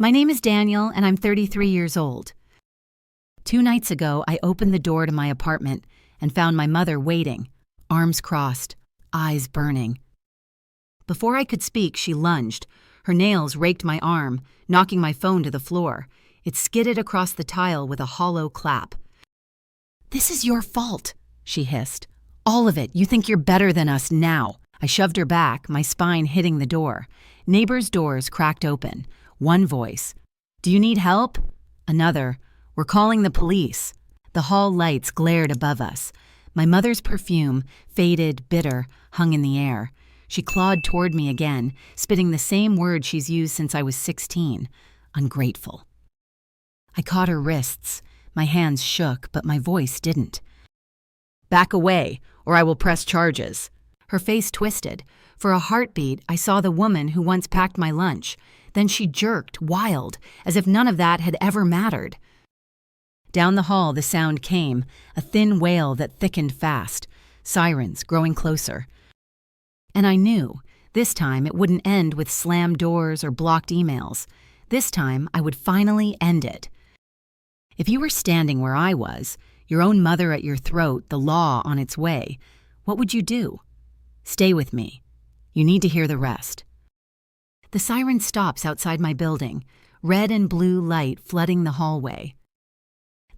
My name is Daniel, and I'm 33 years old. 2 nights ago, I opened the door to my apartment and found my mother waiting, arms crossed, eyes burning. Before I could speak, she lunged. Her nails raked my arm, knocking my phone to the floor. It skidded across the tile with a hollow clap. "This is your fault," she hissed. "All of it. You think you're better than us now." I shoved her back, my spine hitting the door. Neighbors' doors cracked open. One voice, "Do you need help?" Another, "We're calling the police." The hall lights glared above us. My mother's perfume, faded, bitter, hung in the air. She clawed toward me again, spitting the same word she's used since I was 16. Ungrateful. I caught her wrists. My hands shook, but my voice didn't. "Back away, or I will press charges." Her face twisted. For a heartbeat, I saw the woman who once packed my lunch. Then she jerked, wild, as if none of that had ever mattered. Down the hall, the sound came, a thin wail that thickened fast, sirens growing closer. And I knew, this time it wouldn't end with slammed doors or blocked emails. This time, I would finally end it. If you were standing where I was, your own mother at your throat, the law on its way, what would you do? Stay with me. You need to hear the rest. The siren stops outside my building, red and blue light flooding the hallway.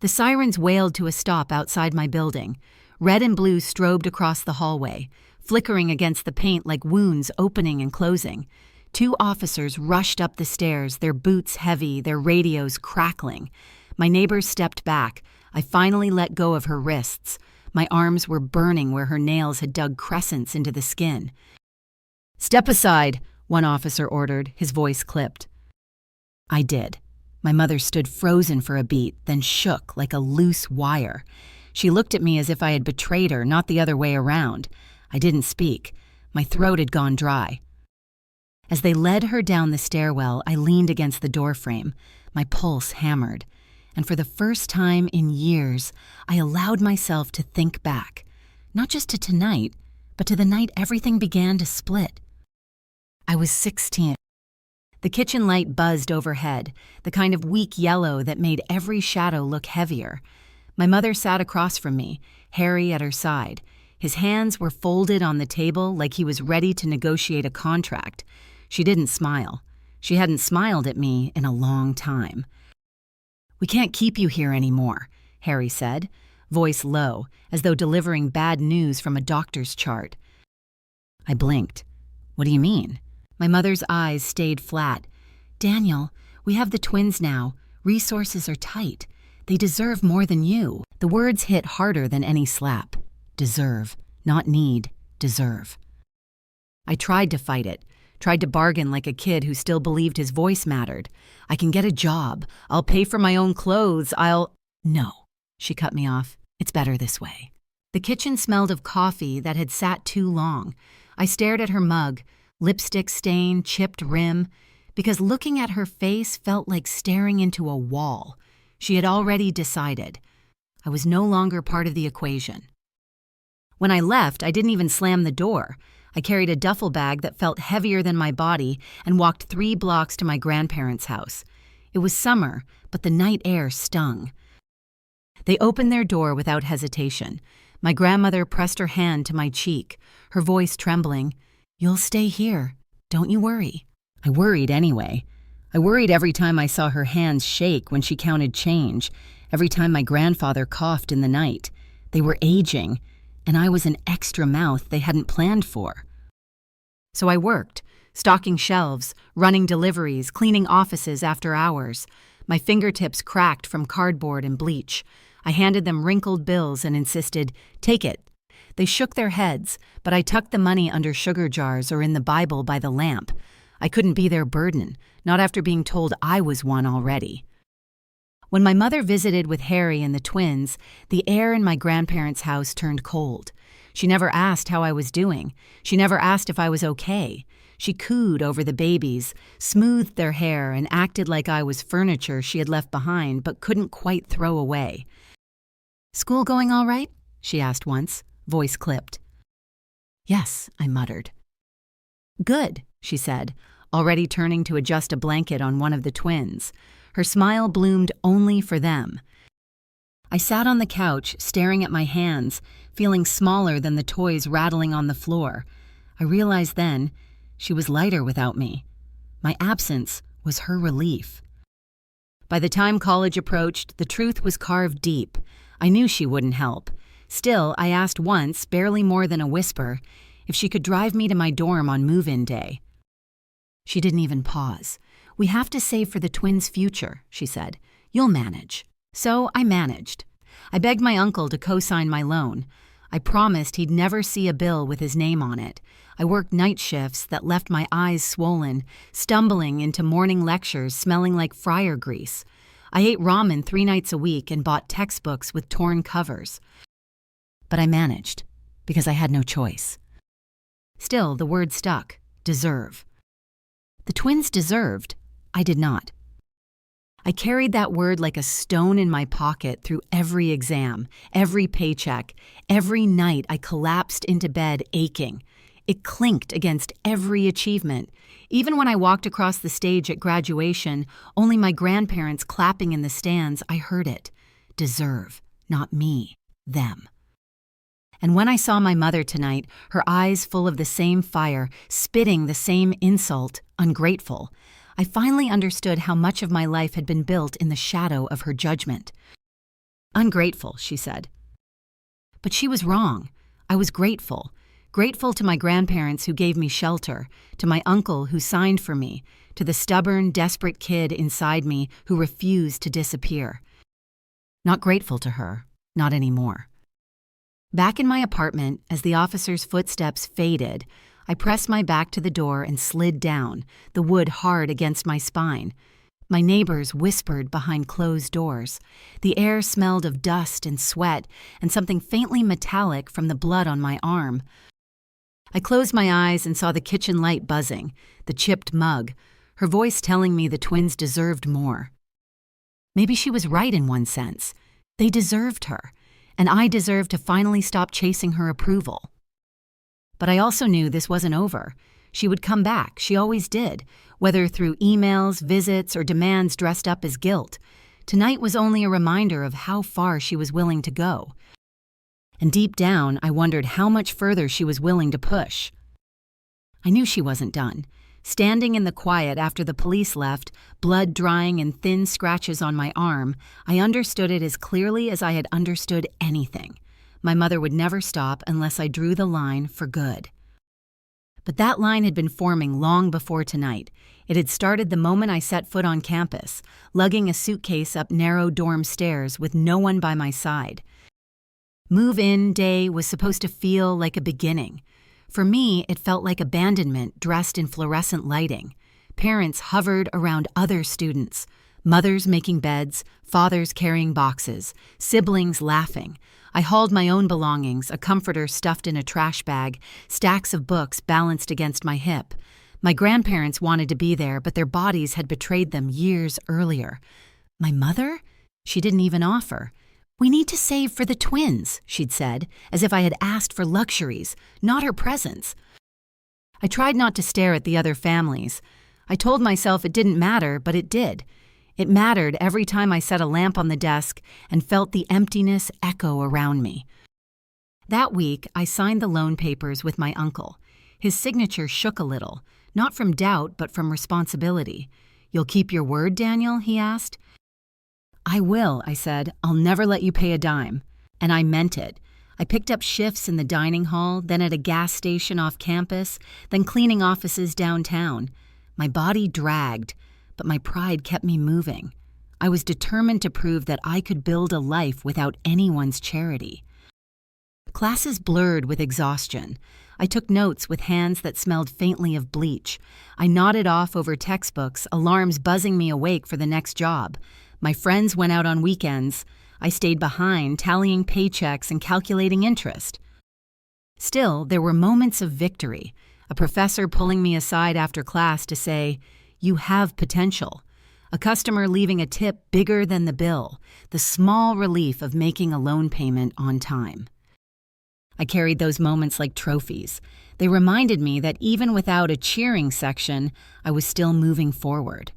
The sirens wailed to a stop outside my building. Red and blue strobed across the hallway, flickering against the paint like wounds opening and closing. 2 officers rushed up the stairs, their boots heavy, their radios crackling. My neighbors stepped back. I finally let go of her wrists. My arms were burning where her nails had dug crescents into the skin. "Step aside," one officer ordered, his voice clipped. I did. My mother stood frozen for a beat, then shook like a loose wire. She looked at me as if I had betrayed her, not the other way around. I didn't speak. My throat had gone dry. As they led her down the stairwell, I leaned against the doorframe. My pulse hammered. And for the first time in years, I allowed myself to think back. Not just to tonight, but to the night everything began to split. I was 16. The kitchen light buzzed overhead, the kind of weak yellow that made every shadow look heavier. My mother sat across from me, Harry at her side. His hands were folded on the table like he was ready to negotiate a contract. She didn't smile. She hadn't smiled at me in a long time. "We can't keep you here anymore," Harry said, voice low, as though delivering bad news from a doctor's chart. I blinked. "What do you mean?" My mother's eyes stayed flat. "Daniel, we have the twins now. Resources are tight. They deserve more than you." The words hit harder than any slap. Deserve, not need, deserve. I tried to fight it, tried to bargain like a kid who still believed his voice mattered. "I can get a job. I'll pay for my own clothes. No," she cut me off. "It's better this way." The kitchen smelled of coffee that had sat too long. I stared at her mug, lipstick stain, chipped rim, because looking at her face felt like staring into a wall. She had already decided. I was no longer part of the equation. When I left, I didn't even slam the door. I carried a duffel bag that felt heavier than my body and walked 3 blocks to my grandparents' house. It was summer, but the night air stung. They opened their door without hesitation. My grandmother pressed her hand to my cheek, her voice trembling. "You'll stay here. Don't you worry." I worried anyway. I worried every time I saw her hands shake when she counted change, every time my grandfather coughed in the night. They were aging, and I was an extra mouth they hadn't planned for. So I worked, stocking shelves, running deliveries, cleaning offices after hours. My fingertips cracked from cardboard and bleach. I handed them wrinkled bills and insisted, "Take it." They shook their heads, but I tucked the money under sugar jars or in the Bible by the lamp. I couldn't be their burden, not after being told I was one already. When my mother visited with Harry and the twins, the air in my grandparents' house turned cold. She never asked how I was doing. She never asked if I was okay. She cooed over the babies, smoothed their hair, and acted like I was furniture she had left behind but couldn't quite throw away. "School going all right?" she asked once, voice clipped. "Yes," I muttered. "Good," she said, already turning to adjust a blanket on one of the twins. Her smile bloomed only for them. I sat on the couch, staring at my hands, feeling smaller than the toys rattling on the floor. I realized then she was lighter without me. My absence was her relief. By the time college approached, the truth was carved deep. I knew she wouldn't help. Still, I asked once, barely more than a whisper, if she could drive me to my dorm on move-in day. She didn't even pause. "We have to save for the twins' future," she said. "You'll manage." So I managed. I begged my uncle to co-sign my loan. I promised he'd never see a bill with his name on it. I worked night shifts that left my eyes swollen, stumbling into morning lectures smelling like fryer grease. I ate ramen 3 nights a week and bought textbooks with torn covers. But I managed, because I had no choice. Still, the word stuck: deserve. The twins deserved. I did not. I carried that word like a stone in my pocket through every exam, every paycheck, every night I collapsed into bed aching. It clinked against every achievement. Even when I walked across the stage at graduation, only my grandparents clapping in the stands, I heard it. Deserve, not me, them. And when I saw my mother tonight, her eyes full of the same fire, spitting the same insult, ungrateful, I finally understood how much of my life had been built in the shadow of her judgment. "Ungrateful," she said. But she was wrong. I was grateful. Grateful to my grandparents who gave me shelter, to my uncle who signed for me, to the stubborn, desperate kid inside me who refused to disappear. Not grateful to her, not anymore. Back in my apartment, as the officer's footsteps faded, I pressed my back to the door and slid down, the wood hard against my spine. My neighbors whispered behind closed doors. The air smelled of dust and sweat and something faintly metallic from the blood on my arm. I closed my eyes and saw the kitchen light buzzing, the chipped mug, her voice telling me the twins deserved more. Maybe she was right in one sense. They deserved her, and I deserved to finally stop chasing her approval. But I also knew this wasn't over. She would come back, she always did, whether through emails, visits, or demands dressed up as guilt. Tonight was only a reminder of how far she was willing to go. And deep down, I wondered how much further she was willing to push. I knew she wasn't done. Standing in the quiet after the police left, blood drying and thin scratches on my arm, I understood it as clearly as I had understood anything. My mother would never stop unless I drew the line for good. But that line had been forming long before tonight. It had started the moment I set foot on campus, lugging a suitcase up narrow dorm stairs with no one by my side. Move-in day was supposed to feel like a beginning. For me, it felt like abandonment dressed in fluorescent lighting. Parents hovered around other students, mothers making beds, fathers carrying boxes, siblings laughing. I hauled my own belongings, a comforter stuffed in a trash bag, stacks of books balanced against my hip. My grandparents wanted to be there, but their bodies had betrayed them years earlier. My mother? She didn't even offer. "We need to save for the twins," she'd said, as if I had asked for luxuries, not her presence. I tried not to stare at the other families. I told myself it didn't matter, but it did. It mattered every time I set a lamp on the desk and felt the emptiness echo around me. That week, I signed the loan papers with my uncle. His signature shook a little, not from doubt, but from responsibility. "You'll keep your word, Daniel?" he asked. "I will," I said. "I'll never let you pay a dime." And I meant it. I picked up shifts in the dining hall, then at a gas station off campus, then cleaning offices downtown. My body dragged, but my pride kept me moving. I was determined to prove that I could build a life without anyone's charity. Classes blurred with exhaustion. I took notes with hands that smelled faintly of bleach. I nodded off over textbooks, alarms buzzing me awake for the next job. My friends went out on weekends. I stayed behind, tallying paychecks and calculating interest. Still, there were moments of victory. A professor pulling me aside after class to say, "You have potential." A customer leaving a tip bigger than the bill. The small relief of making a loan payment on time. I carried those moments like trophies. They reminded me that even without a cheering section, I was still moving forward.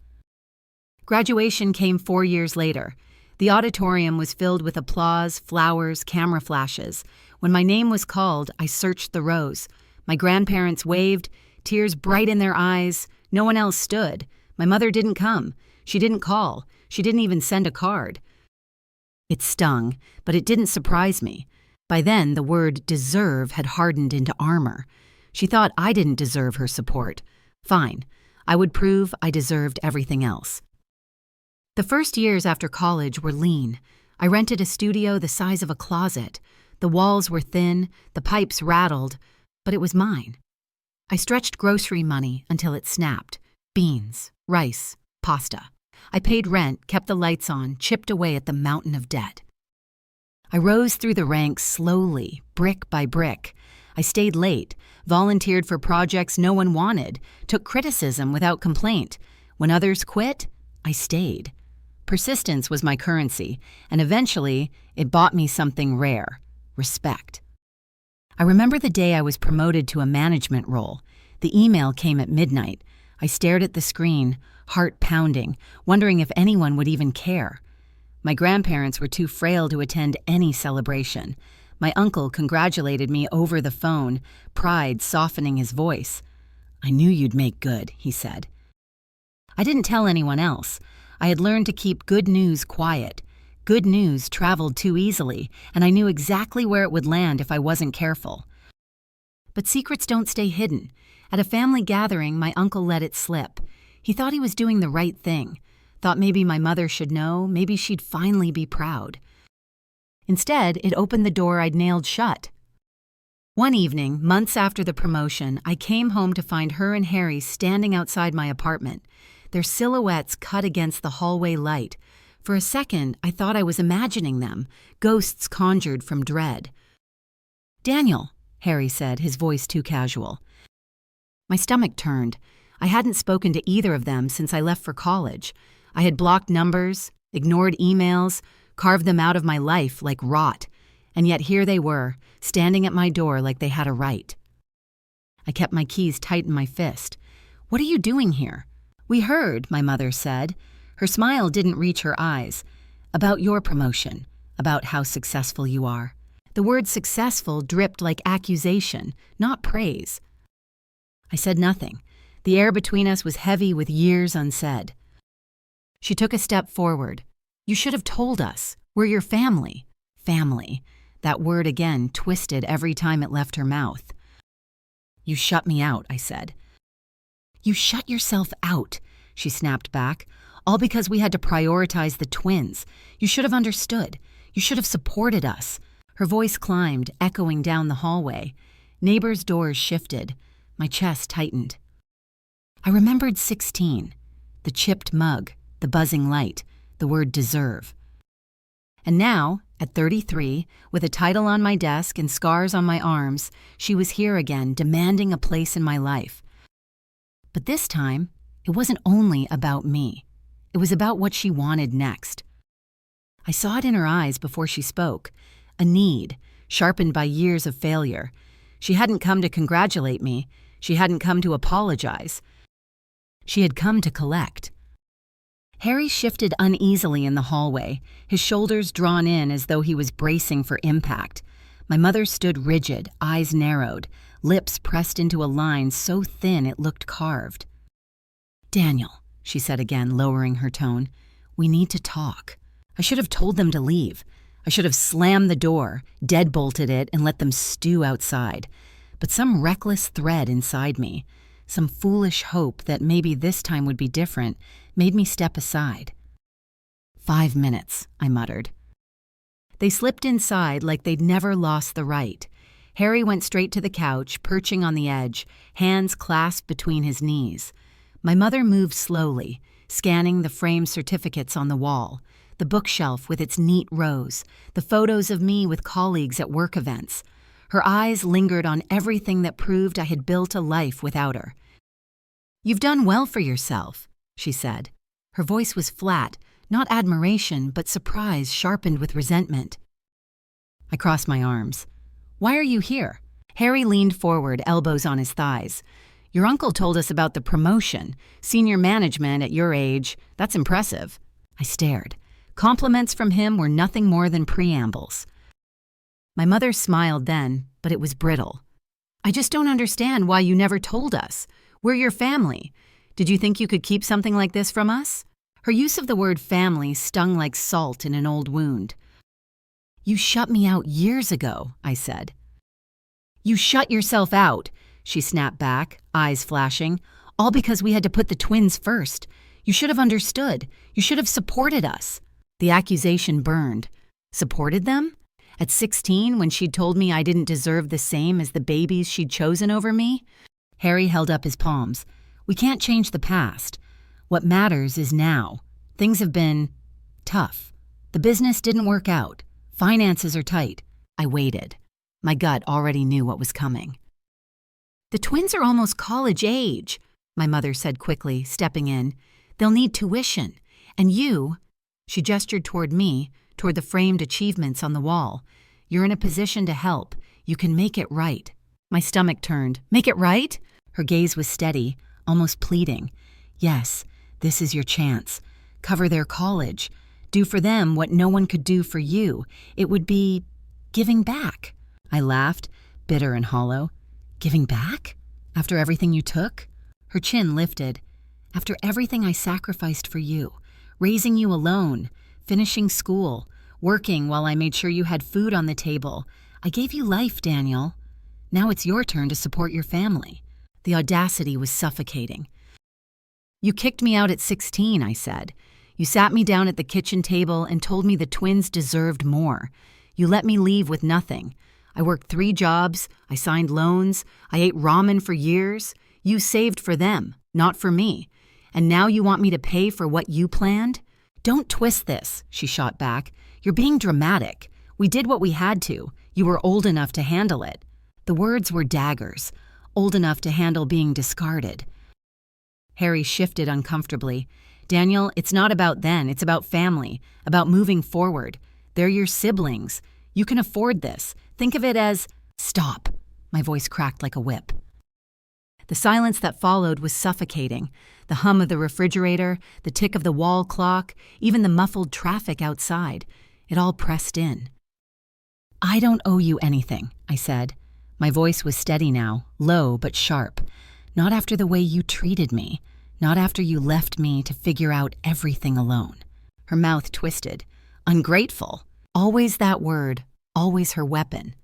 Graduation came 4 years later. The auditorium was filled with applause, flowers, camera flashes. When my name was called, I searched the rows. My grandparents waved, tears bright in their eyes. No one else stood. My mother didn't come. She didn't call. She didn't even send a card. It stung, but it didn't surprise me. By then, the word deserve had hardened into armor. She thought I didn't deserve her support. Fine. I would prove I deserved everything else. The first years after college were lean. I rented a studio the size of a closet. The walls were thin, the pipes rattled, but it was mine. I stretched grocery money until it snapped. Beans, rice, pasta. I paid rent, kept the lights on, chipped away at the mountain of debt. I rose through the ranks slowly, brick by brick. I stayed late, volunteered for projects no one wanted, took criticism without complaint. When others quit, I stayed. Persistence was my currency, and eventually it bought me something rare: respect. I remember the day I was promoted to a management role. The email came at midnight. I stared at the screen, heart pounding, wondering if anyone would even care. My grandparents were too frail to attend any celebration. My uncle congratulated me over the phone, pride softening his voice. "I knew you'd make good," he said. I didn't tell anyone else. I had learned to keep good news quiet. Good news traveled too easily, and I knew exactly where it would land if I wasn't careful. But secrets don't stay hidden. At a family gathering, my uncle let it slip. He thought he was doing the right thing, thought maybe my mother should know, maybe she'd finally be proud. Instead, it opened the door I'd nailed shut. One evening, months after the promotion, I came home to find her and Harry standing outside my apartment, their silhouettes cut against the hallway light. For a second, I thought I was imagining them, ghosts conjured from dread. "Daniel," Harry said, his voice too casual. My stomach turned. I hadn't spoken to either of them since I left for college. I had blocked numbers, ignored emails, carved them out of my life like rot, and yet here they were, standing at my door like they had a right. I kept my keys tight in my fist. "What are you doing here?" "We heard," my mother said. Her smile didn't reach her eyes. "About your promotion, about how successful you are." The word successful dripped like accusation, not praise. I said nothing. The air between us was heavy with years unsaid. She took a step forward. "You should have told us. We're your family." Family. That word again twisted every time it left her mouth. "You shut me out," I said. "You shut yourself out," she snapped back. "All because we had to prioritize the twins. You should have understood. You should have supported us." Her voice climbed, echoing down the hallway. Neighbors' doors shifted. My chest tightened. I remembered 16, the chipped mug, the buzzing light, the word deserve. And now, at 33, with a title on my desk and scars on my arms, she was here again, demanding a place in my life. But this time, it wasn't only about me. It was about what she wanted next. I saw it in her eyes before she spoke, a need, sharpened by years of failure. She hadn't come to congratulate me. She hadn't come to apologize. She had come to collect. Harry shifted uneasily in the hallway, his shoulders drawn in as though he was bracing for impact. My mother stood rigid, eyes narrowed, lips pressed into a line so thin it looked carved. "Daniel," she said again, lowering her tone, "we need to talk." I should have told them to leave. I should have slammed the door, deadbolted it, and let them stew outside. But some reckless thread inside me, some foolish hope that maybe this time would be different, made me step aside. 5 minutes, I muttered. They slipped inside like they'd never lost the right. Harry went straight to the couch, perching on the edge, hands clasped between his knees. My mother moved slowly, scanning the framed certificates on the wall, the bookshelf with its neat rows, the photos of me with colleagues at work events. Her eyes lingered on everything that proved I had built a life without her. "You've done well for yourself," she said. Her voice was flat, not admiration, but surprise sharpened with resentment. I crossed my arms. "Why are you here? Harry leaned forward, elbows on his thighs. Your uncle told us about the promotion. Senior management at your age. That's impressive. I stared. Compliments from him were nothing more than preambles. My mother smiled then, but it was brittle. I just don't understand why you never told us. We're your family. Did you think you could keep something like this from us? Her use of the word family stung like salt in an old wound. You shut me out years ago, I said. You shut yourself out, she snapped back, eyes flashing, all because we had to put the twins first. You should have understood. You should have supported us. The accusation burned. Supported them? At 16, when she'd told me I didn't deserve the same as the babies she'd chosen over me? Harry held up his palms. We can't change the past. What matters is now. Things have been tough. The business didn't work out. Finances are tight. I waited. My gut already knew what was coming. The twins are almost college age, my mother said quickly, stepping in. They'll need tuition. And you, she gestured toward me, toward the framed achievements on the wall. You're in a position to help. You can make it right. My stomach turned. Make it right? Her gaze was steady, almost pleading. Yes, this is your chance. Cover their college. Do for them what no one could do for you. It would be giving back. I laughed, bitter and hollow. Giving back? After everything you took? Her chin lifted. After everything I sacrificed for you. Raising you alone. Finishing school. Working while I made sure you had food on the table. I gave you life, Daniel. Now it's your turn to support your family. The audacity was suffocating. You kicked me out at 16, I said. You sat me down at the kitchen table and told me the twins deserved more. You let me leave with nothing. I worked 3 jobs, I signed loans, I ate ramen for years. You saved for them, not for me. And now you want me to pay for what you planned? Don't twist this, she shot back. You're being dramatic. We did what we had to. You were old enough to handle it. The words were daggers, old enough to handle being discarded. Harry shifted uncomfortably. Daniel, it's not about then, it's about family, about moving forward. They're your siblings. You can afford this. Think of it as, stop. My voice cracked like a whip. The silence that followed was suffocating. The hum of the refrigerator, the tick of the wall clock, even the muffled traffic outside. It all pressed in. I don't owe you anything, I said. My voice was steady now, low but sharp. Not after the way you treated me. Not after you left me to figure out everything alone. Her mouth twisted. Ungrateful. Always that word, always her weapon.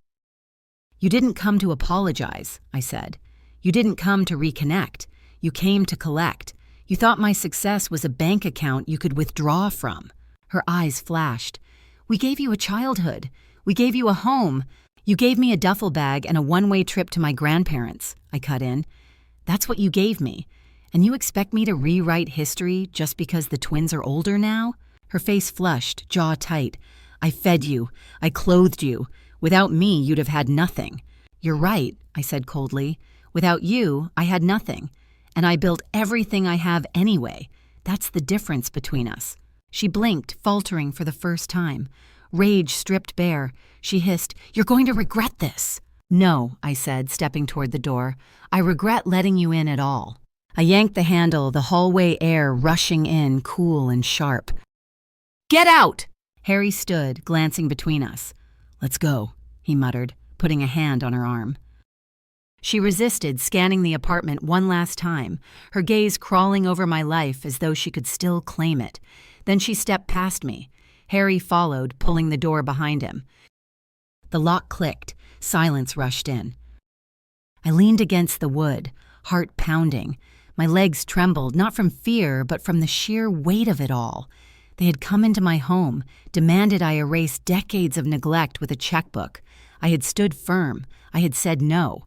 You didn't come to apologize, I said. You didn't come to reconnect. You came to collect. You thought my success was a bank account you could withdraw from. Her eyes flashed. We gave you a childhood. We gave you a home. You gave me a duffel bag and a one-way trip to my grandparents, I cut in. That's what you gave me. And you expect me to rewrite history just because the twins are older now? Her face flushed, jaw tight. I fed you. I clothed you. Without me, you'd have had nothing. You're right, I said coldly. Without you, I had nothing. And I built everything I have anyway. That's the difference between us. She blinked, faltering for the first time. Rage stripped bare. She hissed, You're going to regret this. No, I said, stepping toward the door. I regret letting you in at all. I yanked the handle, the hallway air rushing in, cool and sharp. Get out! Harry stood, glancing between us. Let's go, he muttered, putting a hand on her arm. She resisted, scanning the apartment one last time, her gaze crawling over my life as though she could still claim it. Then she stepped past me. Harry followed, pulling the door behind him. The lock clicked. Silence rushed in. I leaned against the wood, heart pounding. My legs trembled, not from fear, but from the sheer weight of it all. They had come into my home, demanded I erase decades of neglect with a checkbook. I had stood firm. I had said no.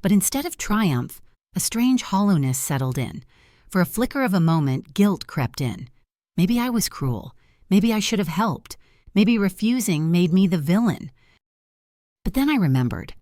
But instead of triumph, a strange hollowness settled in. For a flicker of a moment, guilt crept in. Maybe I was cruel. Maybe I should have helped. Maybe refusing made me the villain. But then I remembered.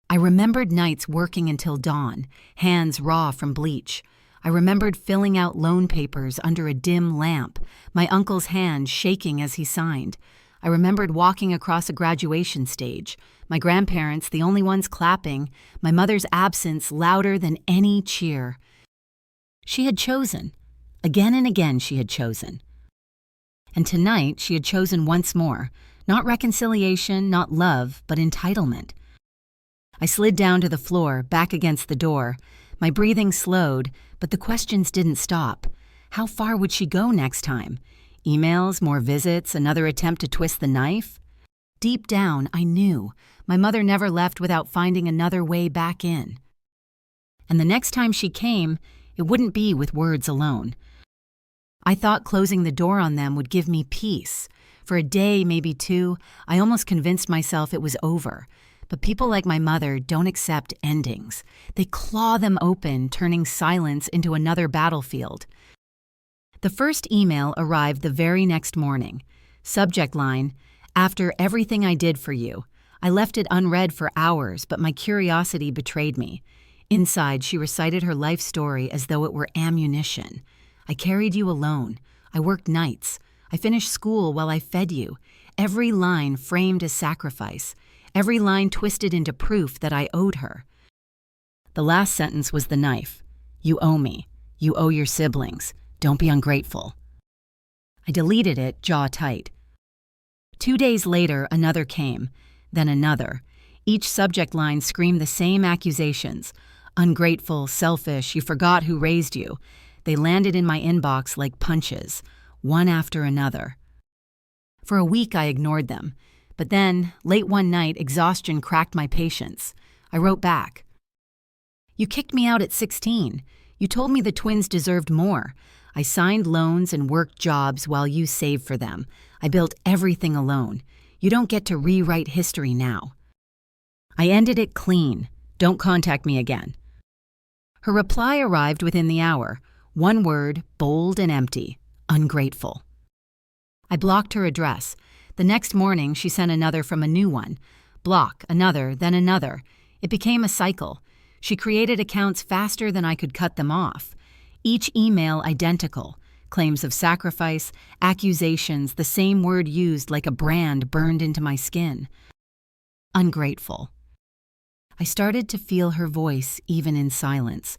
I remembered nights working until dawn, hands raw from bleach. I remembered filling out loan papers under a dim lamp, my uncle's hand shaking as he signed. I remembered walking across a graduation stage, my grandparents the only ones clapping, my mother's absence louder than any cheer. She had chosen. Again and again she had chosen. And tonight she had chosen once more, not reconciliation, not love, but entitlement. I slid down to the floor, back against the door. My breathing slowed, but the questions didn't stop. How far would she go next time? Emails, more visits, another attempt to twist the knife? Deep down, I knew. My mother never left without finding another way back in. And the next time she came, it wouldn't be with words alone. I thought closing the door on them would give me peace. For a day, maybe two, I almost convinced myself it was over. But people like my mother don't accept endings. They claw them open, turning silence into another battlefield. The first email arrived the very next morning. Subject line, "After everything I did for you." I left it unread for hours, but my curiosity betrayed me. Inside, she recited her life story as though it were ammunition. "I carried you alone. I worked nights. I finished school while I fed you." Every line framed as sacrifice. Every line twisted into proof that I owed her. The last sentence was the knife. "You owe me. You owe your siblings. Don't be ungrateful." I deleted it, jaw tight. 2 days later, another came, then another. Each subject line screamed the same accusations. Ungrateful, selfish, you forgot who raised you. They landed in my inbox like punches, one after another. For a week, I ignored them. But then, late one night, exhaustion cracked my patience. I wrote back. "You kicked me out at 16. You told me the twins deserved more. I signed loans and worked jobs while you saved for them. I built everything alone. You don't get to rewrite history now." I ended it clean. "Don't contact me again." Her reply arrived within the hour. One word, bold and empty. Ungrateful. I blocked her address. The next morning, she sent another from a new one. Block, another, then another. It became a cycle. She created accounts faster than I could cut them off. Each email identical. Claims of sacrifice, accusations, the same word used like a brand burned into my skin. Ungrateful. I started to feel her voice even in silence.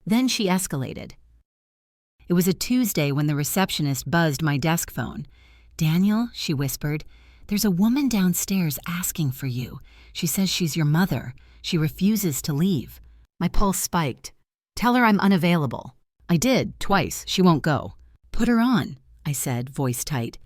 Then she escalated. It was a Tuesday when the receptionist buzzed my desk phone. "Daniel," she whispered, "there's a woman downstairs asking for you. She says she's your mother. She refuses to leave." My pulse spiked. "Tell her I'm unavailable." I did, twice. She won't go. "Put her on," I said, voice tight.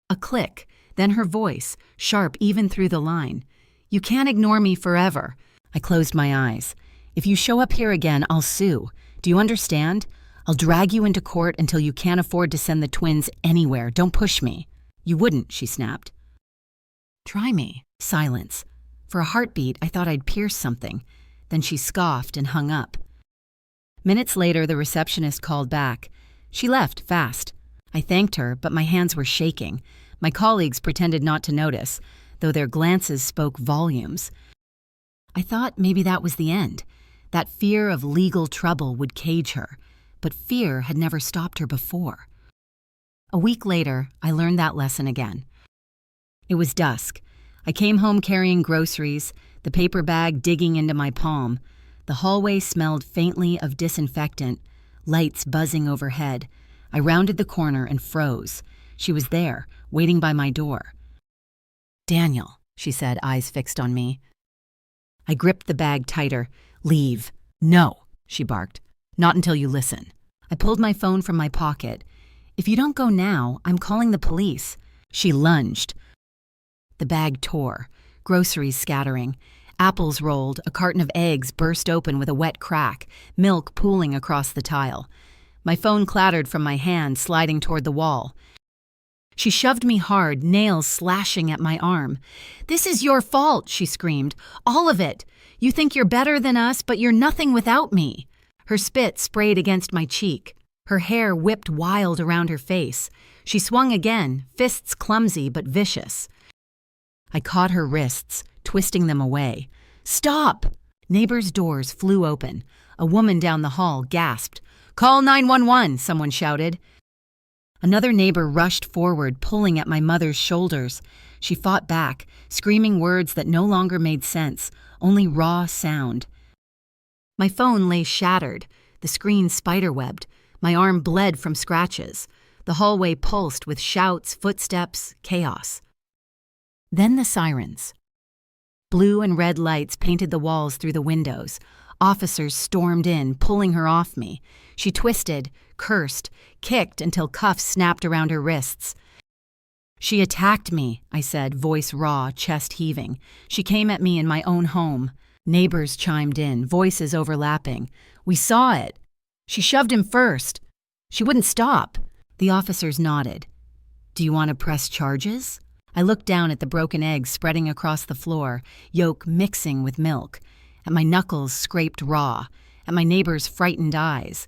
A click, then her voice, sharp even through the line. "You can't ignore me forever." I closed my eyes. "If you show up here again, I'll sue. Do you understand? I'll drag you into court until you can't afford to send the twins anywhere. Don't push me." "You wouldn't," she snapped. "Try me." Silence. For a heartbeat, I thought I'd pierce something. Then she scoffed and hung up. Minutes later, the receptionist called back. She left fast. I thanked her, but my hands were shaking. My colleagues pretended not to notice, though their glances spoke volumes. I thought maybe that was the end. That fear of legal trouble would cage her. But fear had never stopped her before. A week later, I learned that lesson again. It was dusk. I came home carrying groceries, the paper bag digging into my palm. The hallway smelled faintly of disinfectant, lights buzzing overhead. I rounded the corner and froze. She was there, waiting by my door. "Daniel," she said, eyes fixed on me. I gripped the bag tighter. "Leave." "No," she barked. "Not until you listen." I pulled my phone from my pocket. "If you don't go now, I'm calling the police." She lunged. The bag tore, groceries scattering. Apples rolled, a carton of eggs burst open with a wet crack, milk pooling across the tile. My phone clattered from my hand, sliding toward the wall. She shoved me hard, nails slashing at my arm. "This is your fault," she screamed. "All of it. You think you're better than us, but you're nothing without me." Her spit sprayed against my cheek. Her hair whipped wild around her face. She swung again, fists clumsy but vicious. I caught her wrists, twisting them away. "Stop!" Neighbors' doors flew open. A woman down the hall gasped. "Call 911!" someone shouted. Another neighbor rushed forward, pulling at my mother's shoulders. She fought back, screaming words that no longer made sense, only raw sound. My phone lay shattered, the screen spiderwebbed. My arm bled from scratches. The hallway pulsed with shouts, footsteps, chaos. Then the sirens. Blue and red lights painted the walls through the windows. Officers stormed in, pulling her off me. She twisted, cursed, kicked until cuffs snapped around her wrists. "She attacked me," I said, voice raw, chest heaving. "She came at me in my own home." Neighbors chimed in, voices overlapping. "We saw it. She shoved him first. She wouldn't stop." The officers nodded. "Do you want to press charges?" I looked down at the broken eggs spreading across the floor, yolk mixing with milk, at my knuckles scraped raw, at my neighbor's frightened eyes.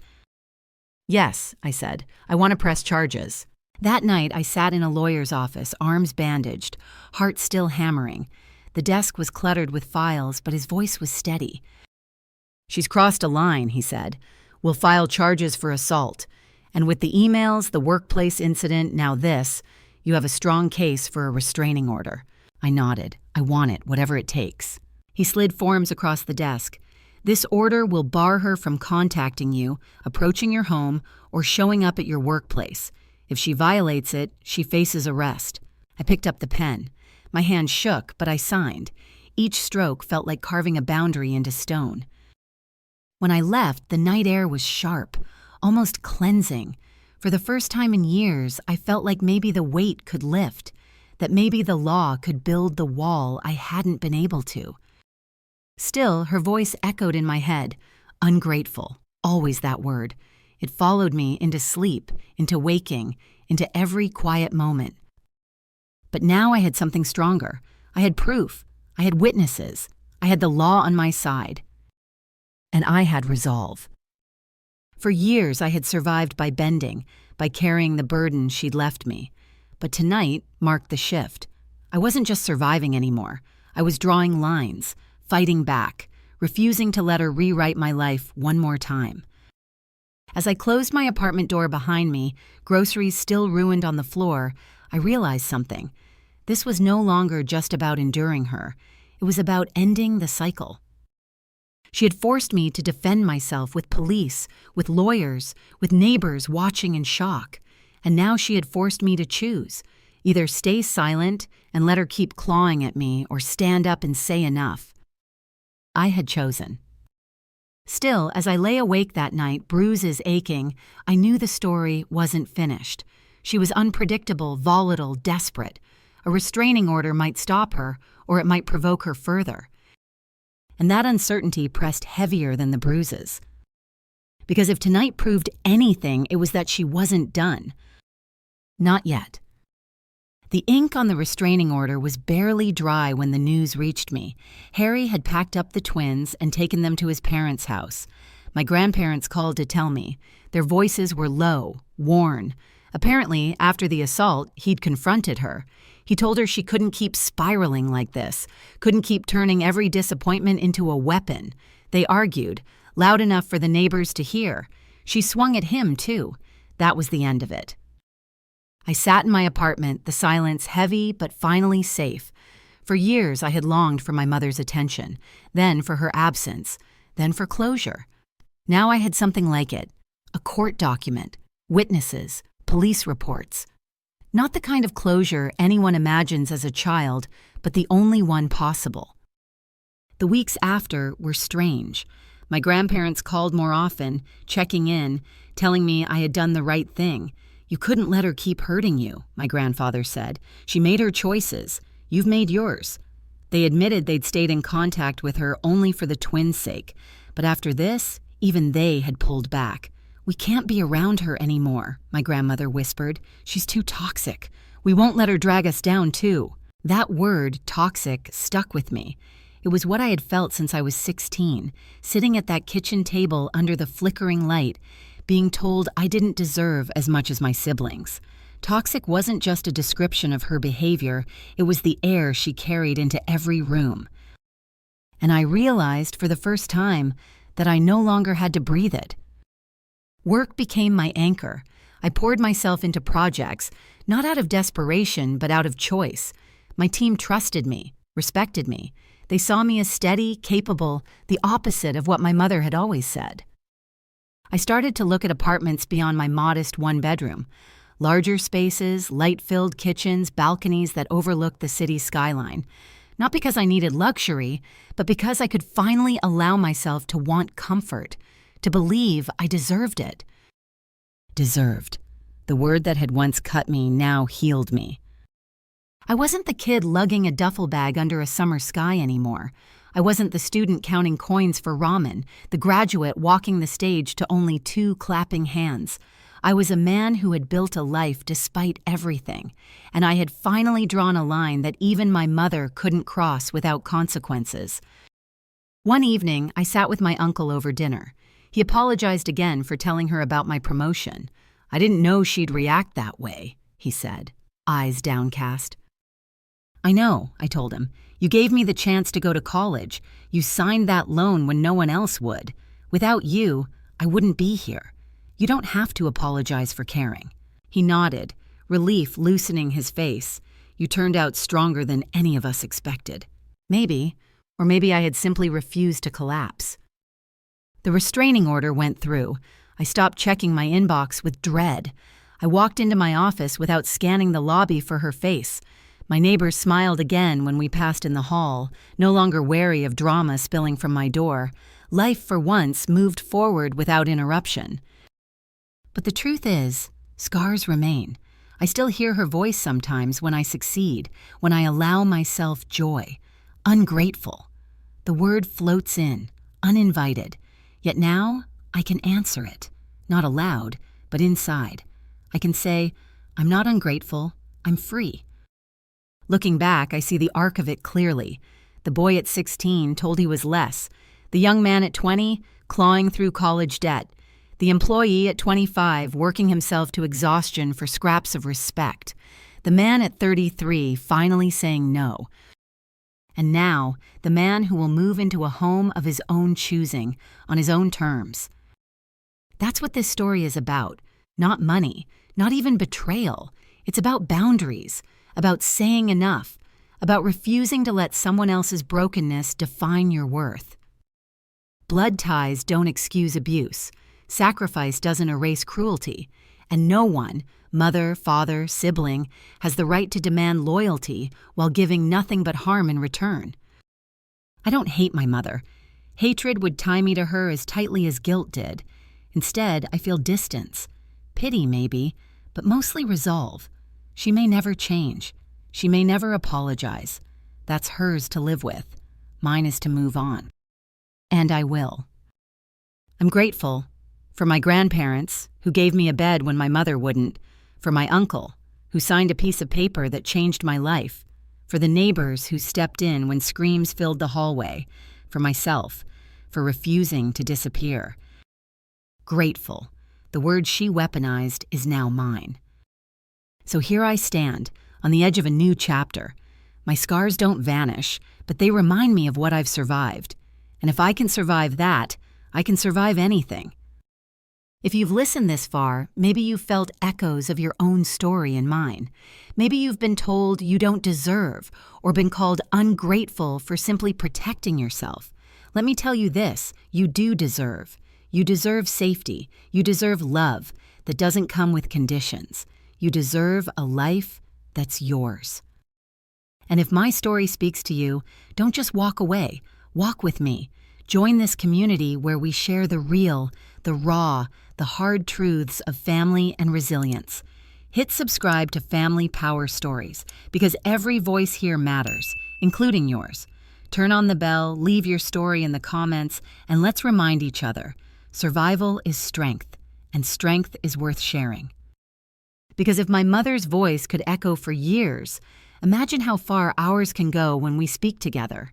"Yes," I said, "I want to press charges." That night, I sat in a lawyer's office, arms bandaged, heart still hammering. The desk was cluttered with files, but his voice was steady. "She's crossed a line," he said. "We'll file charges for assault. And with the emails, the workplace incident, now this, you have a strong case for a restraining order." I nodded. "I want it, whatever it takes." He slid forms across the desk. "This order will bar her from contacting you, approaching your home, or showing up at your workplace. If she violates it, she faces arrest." I picked up the pen. My hand shook, but I signed. Each stroke felt like carving a boundary into stone. When I left, the night air was sharp, almost cleansing. For the first time in years, I felt like maybe the weight could lift, that maybe the law could build the wall I hadn't been able to. Still, her voice echoed in my head. Ungrateful, always that word. It followed me into sleep, into waking, into every quiet moment. But now I had something stronger. I had proof. I had witnesses. I had the law on my side. And I had resolve. For years I had survived by bending, by carrying the burden she'd left me. But tonight marked the shift. I wasn't just surviving anymore. I was drawing lines, fighting back, refusing to let her rewrite my life one more time. As I closed my apartment door behind me, groceries still ruined on the floor, I realized something. This was no longer just about enduring her. It was about ending the cycle. She had forced me to defend myself with police, with lawyers, with neighbors watching in shock. And now she had forced me to choose. Either stay silent and let her keep clawing at me, or stand up and say enough. I had chosen. Still, as I lay awake that night, bruises aching, I knew the story wasn't finished. She was unpredictable, volatile, desperate. A restraining order might stop her, or it might provoke her further. And that uncertainty pressed heavier than the bruises. Because if tonight proved anything, it was that she wasn't done. Not yet. The ink on the restraining order was barely dry when the news reached me. Harry had packed up the twins and taken them to his parents' house. My grandparents called to tell me. Their voices were low, worn. Apparently, after the assault, he'd confronted her. He told her she couldn't keep spiraling like this, couldn't keep turning every disappointment into a weapon. They argued, loud enough for the neighbors to hear. She swung at him, too. That was the end of it. I sat in my apartment, the silence heavy but finally safe. For years I had longed for my mother's attention, then for her absence, then for closure. Now I had something like it, a court document, witnesses, police reports. Not the kind of closure anyone imagines as a child, but the only one possible. The weeks after were strange. My grandparents called more often, checking in, telling me I had done the right thing. "You couldn't let her keep hurting you," my grandfather said. "She made her choices. You've made yours." They admitted they'd stayed in contact with her only for the twins' sake. But after this, even they had pulled back. "We can't be around her anymore," my grandmother whispered. "She's too toxic. We won't let her drag us down, too." That word, toxic, stuck with me. It was what I had felt since I was 16, sitting at that kitchen table under the flickering light, being told I didn't deserve as much as my siblings. Toxic wasn't just a description of her behavior, it was the air she carried into every room. And I realized for the first time that I no longer had to breathe it. Work became my anchor. I poured myself into projects, not out of desperation, but out of choice. My team trusted me, respected me. They saw me as steady, capable, the opposite of what my mother had always said. I started to look at apartments beyond my modest one-bedroom. Larger spaces, light-filled kitchens, balconies that overlooked the city's skyline. Not because I needed luxury, but because I could finally allow myself to want comfort, to believe I deserved it. Deserved. The word that had once cut me now healed me. I wasn't the kid lugging a duffel bag under a summer sky anymore. I wasn't the student counting coins for ramen, the graduate walking the stage to only 2 clapping hands. I was a man who had built a life despite everything, and I had finally drawn a line that even my mother couldn't cross without consequences. One evening, I sat with my uncle over dinner. He apologized again for telling her about my promotion. "I didn't know she'd react that way," he said, eyes downcast. "I know," I told him. "You gave me the chance to go to college. You signed that loan when no one else would. Without you, I wouldn't be here. You don't have to apologize for caring." He nodded, relief loosening his face. "You turned out stronger than any of us expected." Maybe, or maybe I had simply refused to collapse. The restraining order went through. I stopped checking my inbox with dread. I walked into my office without scanning the lobby for her face. My neighbors smiled again when we passed in the hall, no longer wary of drama spilling from my door. Life, for once, moved forward without interruption. But the truth is, scars remain. I still hear her voice sometimes when I succeed, when I allow myself joy. Ungrateful. The word floats in, uninvited. Yet now, I can answer it. Not aloud, but inside. I can say, I'm not ungrateful, I'm free. Looking back, I see the arc of it clearly. The boy at 16 told he was less. The young man at 20, clawing through college debt. The employee at 25, working himself to exhaustion for scraps of respect. The man at 33, finally saying no. And now, the man who will move into a home of his own choosing, on his own terms. That's what this story is about. Not money, not even betrayal. It's about boundaries, about saying enough, about refusing to let someone else's brokenness define your worth. Blood ties don't excuse abuse. Sacrifice doesn't erase cruelty. And no one, mother, father, sibling, has the right to demand loyalty while giving nothing but harm in return. I don't hate my mother. Hatred would tie me to her as tightly as guilt did. Instead, I feel distance. Pity, maybe, but mostly resolve. She may never change. She may never apologize. That's hers to live with. Mine is to move on. And I will. I'm grateful for my grandparents, who gave me a bed when my mother wouldn't, for my uncle, who signed a piece of paper that changed my life, for the neighbors who stepped in when screams filled the hallway, for myself, for refusing to disappear. Grateful. The word she weaponized is now mine. So here I stand, on the edge of a new chapter. My scars don't vanish, but they remind me of what I've survived. And if I can survive that, I can survive anything. If you've listened this far, maybe you've felt echoes of your own story in mine. Maybe you've been told you don't deserve, or been called ungrateful for simply protecting yourself. Let me tell you this, you do deserve. You deserve safety. You deserve love that doesn't come with conditions. You deserve a life that's yours. And if my story speaks to you, don't just walk away. Walk with me. Join this community where we share the real, the raw, the hard truths of family and resilience. Hit subscribe to Family Power Stories because every voice here matters, including yours. Turn on the bell, leave your story in the comments, and let's remind each other, survival is strength, and strength is worth sharing. Because if my mother's voice could echo for years, imagine how far ours can go when we speak together.